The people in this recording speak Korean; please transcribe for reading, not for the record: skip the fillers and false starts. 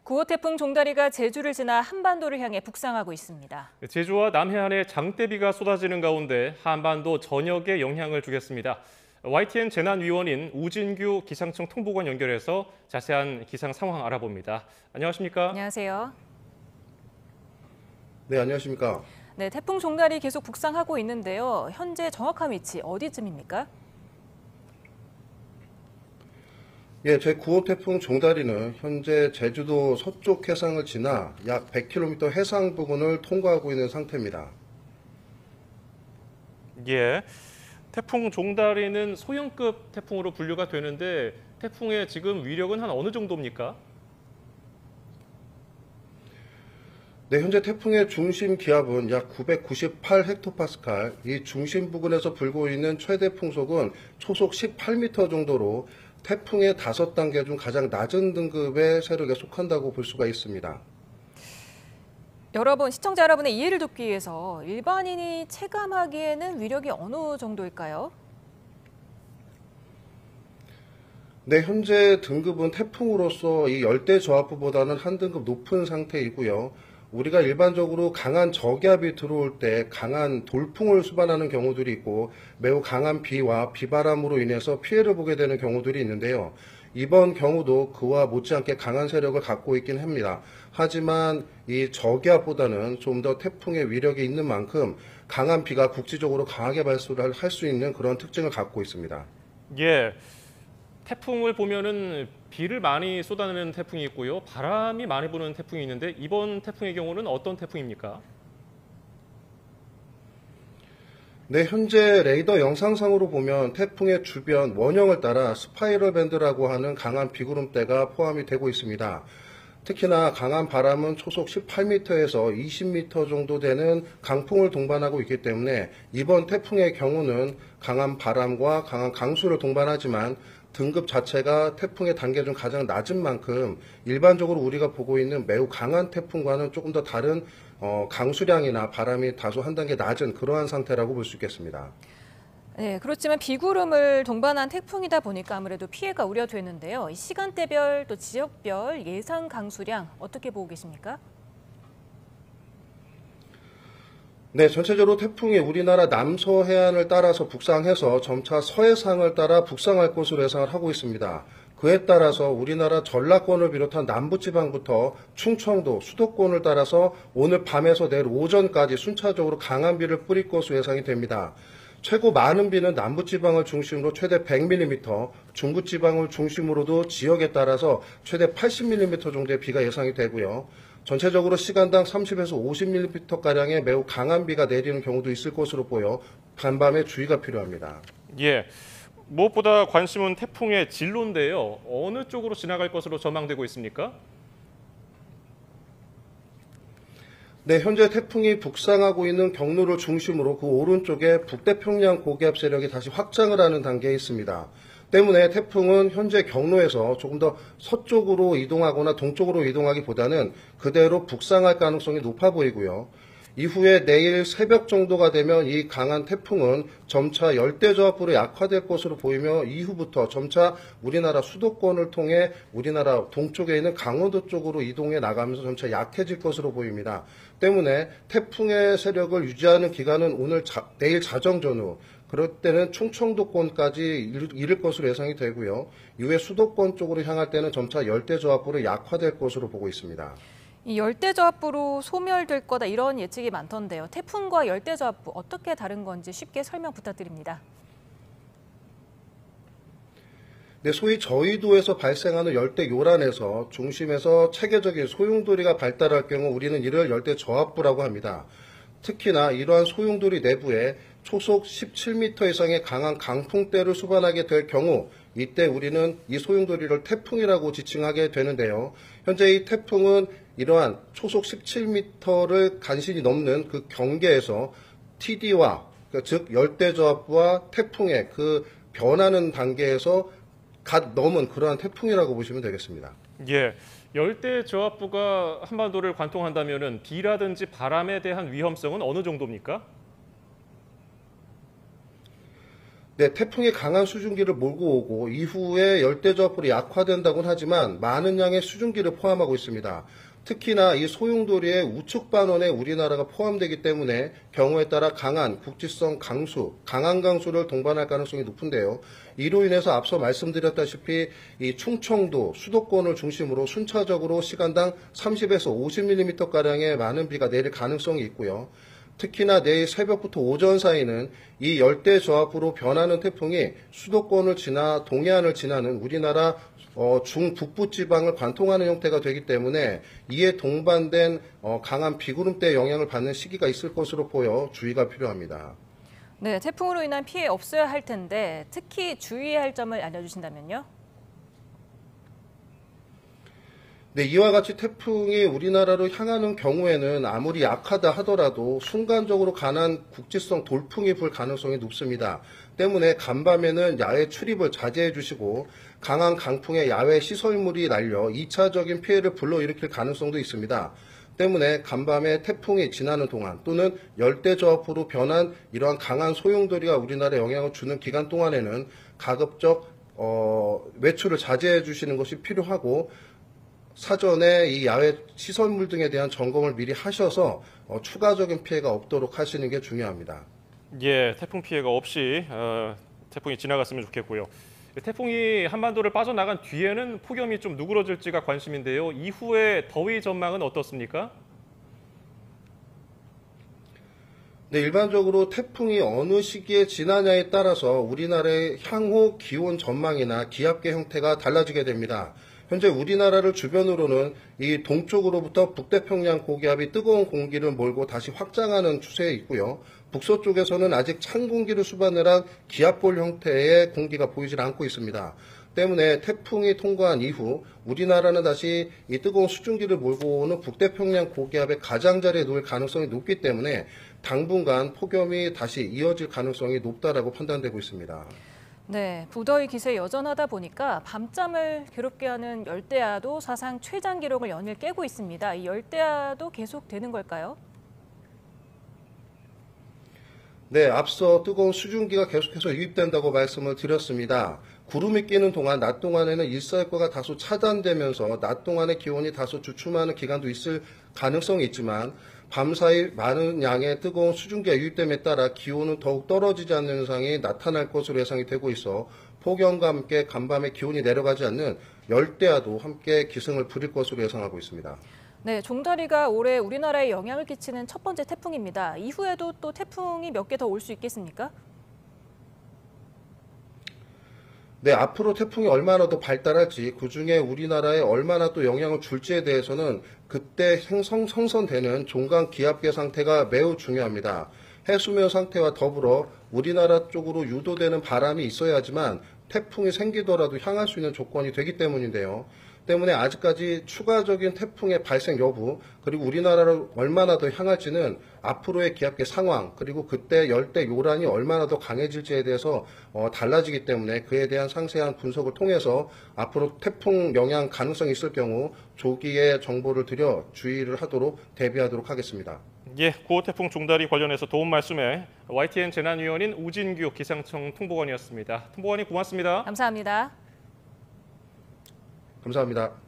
9호 태풍 종다리가 제주를 지나 한반도를 향해 북상하고 있습니다. 제주와 남해안에 장대비가 쏟아지는 가운데 한반도 전역에 영향을 주겠습니다. YTN 재난위원인 우진규 기상청 통보관 연결해서 자세한 기상 상황 알아봅니다. 안녕하십니까? 안녕하세요. 네, 안녕하십니까? 네, 태풍 종다리 계속 북상하고 있는데요. 현재 정확한 위치 어디쯤입니까? 예, 제9호 태풍 종다리는 현재 제주도 서쪽 해상을 지나 약 100km 해상 부근을 통과하고 있는 상태입니다. 예, 태풍 종다리는 소형급 태풍으로 분류가 되는데 태풍의 지금 위력은 한 어느 정도입니까? 네, 현재 태풍의 중심 기압은 약 998헥토파스칼, 이 중심 부근에서 불고 있는 최대 풍속은 초속 18m 정도로 태풍의 5단계 중 가장 낮은 등급의 세력에 속한다고 볼 수가 있습니다. 시청자 여러분의 이해를 돕기 위해서 일반인이 체감하기에는 위력이 어느 정도일까요? 네, 현재 등급은 태풍으로서 이 열대저하부보다는 한 등급 높은 상태이고요. 우리가 일반적으로 강한 저기압이 들어올 때 강한 돌풍을 수반하는 경우들이 있고 매우 강한 비와 비바람으로 인해서 피해를 보게 되는 경우들이 있는데요. 이번 경우도 그와 못지않게 강한 세력을 갖고 있긴 합니다. 하지만 이 저기압보다는 좀 더 태풍의 위력이 있는 만큼 강한 비가 국지적으로 강하게 발수를 할 수 있는 그런 특징을 갖고 있습니다. 예, 태풍을 보면은 비를 많이 쏟아내는 태풍이 있고요. 바람이 많이 부는 태풍이 있는데 이번 태풍의 경우는 어떤 태풍입니까? 네, 현재 레이더 영상상으로 보면 태풍의 주변 원형을 따라 스파이럴 밴드라고 하는 강한 비구름대가 포함이 되고 있습니다. 특히나 강한 바람은 초속 18m에서 20m 정도 되는 강풍을 동반하고 있기 때문에 이번 태풍의 경우는 강한 바람과 강한 강수를 동반하지만 등급 자체가 태풍의 단계 중 가장 낮은 만큼 일반적으로 우리가 보고 있는 매우 강한 태풍과는 조금 더 다른 강수량이나 바람이 다소 한 단계 낮은 그러한 상태라고 볼 수 있겠습니다. 네, 그렇지만 비구름을 동반한 태풍이다 보니까 아무래도 피해가 우려되는데요. 시간대별 또 지역별 예상 강수량 어떻게 보고 계십니까? 네, 전체적으로 태풍이 우리나라 남서 해안을 따라서 북상해서 점차 서해상을 따라 북상할 것으로 예상을 하고 있습니다. 그에 따라서 우리나라 전라권을 비롯한 남부지방부터 충청도, 수도권을 따라서 오늘 밤에서 내일 오전까지 순차적으로 강한 비를 뿌릴 것으로 예상이 됩니다. 최고 많은 비는 남부지방을 중심으로 최대 100mm, 중부지방을 중심으로도 지역에 따라서 최대 80mm 정도의 비가 예상이 되고요. 전체적으로 시간당 30에서 50mm가량의 매우 강한 비가 내리는 경우도 있을 것으로 보여 간밤에 주의가 필요합니다. 예, 무엇보다 관심은 태풍의 진로인데요. 어느 쪽으로 지나갈 것으로 전망되고 있습니까? 네, 현재 태풍이 북상하고 있는 경로를 중심으로 그 오른쪽에 북태평양 고기압 세력이 다시 확장을 하는 단계에 있습니다. 때문에 태풍은 현재 경로에서 조금 더 서쪽으로 이동하거나 동쪽으로 이동하기보다는 그대로 북상할 가능성이 높아 보이고요. 이후에 내일 새벽 정도가 되면 이 강한 태풍은 점차 열대저하부로 약화될 것으로 보이며 이후부터 점차 우리나라 수도권을 통해 우리나라 동쪽에 있는 강원도 쪽으로 이동해 나가면서 점차 약해질 것으로 보입니다. 때문에 태풍의 세력을 유지하는 기간은 내일 자정 전후, 그럴 때는 충청도권까지 이를 것으로 예상이 되고요. 이후에 수도권 쪽으로 향할 때는 점차 열대저하부로 약화될 것으로 보고 있습니다. 이 열대저하부로 소멸될 거다 이런 예측이 많던데요. 태풍과 열대저하부 어떻게 다른 건지 쉽게 설명 부탁드립니다. 네, 소위 저위도에서 발생하는 열대요란에서 중심에서 체계적인 소용돌이가 발달할 경우 우리는 이를 열대저하부라고 합니다. 특히나 이러한 소용돌이 내부에 초속 17m 이상의 강한 강풍대를 수반하게 될 경우 이때 우리는 이 소용돌이를 태풍이라고 지칭하게 되는데요. 현재 이 태풍은 이러한 초속 17m를 간신히 넘는 그 경계에서 TD와 즉 열대저하부와 태풍의 그 변하는 단계에서 갓 넘은 그러한 태풍이라고 보시면 되겠습니다. 예, 열대저하부가 한반도를 관통한다면은 비라든지 바람에 대한 위험성은 어느 정도입니까? 네, 태풍이 강한 수증기를 몰고 오고 이후에 열대저압으로 약화된다고는 하지만 많은 양의 수증기를 포함하고 있습니다. 특히나 이 소용돌이의 우측 반원에 우리나라가 포함되기 때문에 경우에 따라 강한 국지성 강수, 강한 강수를 동반할 가능성이 높은데요. 이로 인해서 앞서 말씀드렸다시피 이 충청도, 수도권을 중심으로 순차적으로 시간당 30에서 50mm가량의 많은 비가 내릴 가능성이 있고요. 특히나 내일 새벽부터 오전 사이는 이 열대저압으로 변하는 태풍이 수도권을 지나 동해안을 지나는 우리나라 중북부 지방을 관통하는 형태가 되기 때문에 이에 동반된 강한 비구름대의 영향을 받는 시기가 있을 것으로 보여 주의가 필요합니다. 네, 태풍으로 인한 피해 없어야 할 텐데 특히 주의해야 할 점을 알려주신다면요? 네, 이와 같이 태풍이 우리나라로 향하는 경우에는 아무리 약하다 하더라도 순간적으로 강한 국지성 돌풍이 불 가능성이 높습니다. 때문에 간밤에는 야외 출입을 자제해 주시고 강한 강풍에 야외 시설물이 날려 2차적인 피해를 불러일으킬 가능성도 있습니다. 때문에 간밤에 태풍이 지나는 동안 또는 열대저압으로 변한 이러한 강한 소용돌이가 우리나라에 영향을 주는 기간 동안에는 가급적 외출을 자제해 주시는 것이 필요하고 사전에 이 야외 시설물 등에 대한 점검을 미리 하셔서 추가적인 피해가 없도록 하시는 게 중요합니다. 예, 태풍 피해가 없이 태풍이 지나갔으면 좋겠고요. 태풍이 한반도를 빠져나간 뒤에는 폭염이 좀 누그러질지가 관심인데요. 이후에 더위 전망은 어떻습니까? 네, 일반적으로 태풍이 어느 시기에 지나냐에 따라서 우리나라의 향후 기온 전망이나 기압계 형태가 달라지게 됩니다. 현재 우리나라를 주변으로는 이 동쪽으로부터 북태평양 고기압이 뜨거운 공기를 몰고 다시 확장하는 추세에 있고요. 북서쪽에서는 아직 찬 공기를 수반을 기압볼 형태의 공기가 보이질 않고 있습니다. 때문에 태풍이 통과한 이후 우리나라는 다시 이 뜨거운 수증기를 몰고 오는 북태평양 고기압의 가장자리에 놓일 가능성이 높기 때문에 당분간 폭염이 다시 이어질 가능성이 높다라고 판단되고 있습니다. 네, 부더위 기세 여전하다 보니까 밤잠을 괴롭게 하는 열대야도 사상 최장 기록을 연일 깨고 있습니다. 이 열대야도 계속되는 걸까요? 네, 앞서 뜨거운 수증기가 계속해서 유입된다고 말씀을 드렸습니다. 구름이 끼는 동안 낮 동안에는 일사일과가 다소 차단되면서 낮 동안의 기온이 다소 주춤하는 기간도 있을 가능성이 있지만 밤사이 많은 양의 뜨거운 수증기가 유입됨에 따라 기온은 더욱 떨어지지 않는 현상이 나타날 것으로 예상이 되고 있어 폭염과 함께 간밤에 기온이 내려가지 않는 열대야도 함께 기승을 부릴 것으로 예상하고 있습니다. 네, 종다리가 올해 우리나라에 영향을 끼치는 첫 번째 태풍입니다. 이후에도 또 태풍이 몇 개 더 올 수 있겠습니까? 네, 앞으로 태풍이 얼마나 더 발달할지, 그중에 우리나라에 얼마나 또 영향을 줄지에 대해서는 그때 성선되는 종강 기압계 상태가 매우 중요합니다. 해수면 상태와 더불어 우리나라 쪽으로 유도되는 바람이 있어야지만 태풍이 생기더라도 향할 수 있는 조건이 되기 때문인데요. 때문에 아직까지 추가적인 태풍의 발생 여부, 그리고 우리나라를 얼마나 더 향할지는 앞으로의 기압계 상황, 그리고 그때 열대 요란이 얼마나 더 강해질지에 대해서 달라지기 때문에 그에 대한 상세한 분석을 통해서 앞으로 태풍 영향 가능성이 있을 경우 조기에 정보를 드려 주의를 하도록 대비하도록 하겠습니다. 예, 고태풍 종다리 관련해서 도움 말씀에 YTN 재난위원인 우진규 기상청 통보관이었습니다. 통보관님 고맙습니다. 감사합니다. 감사합니다.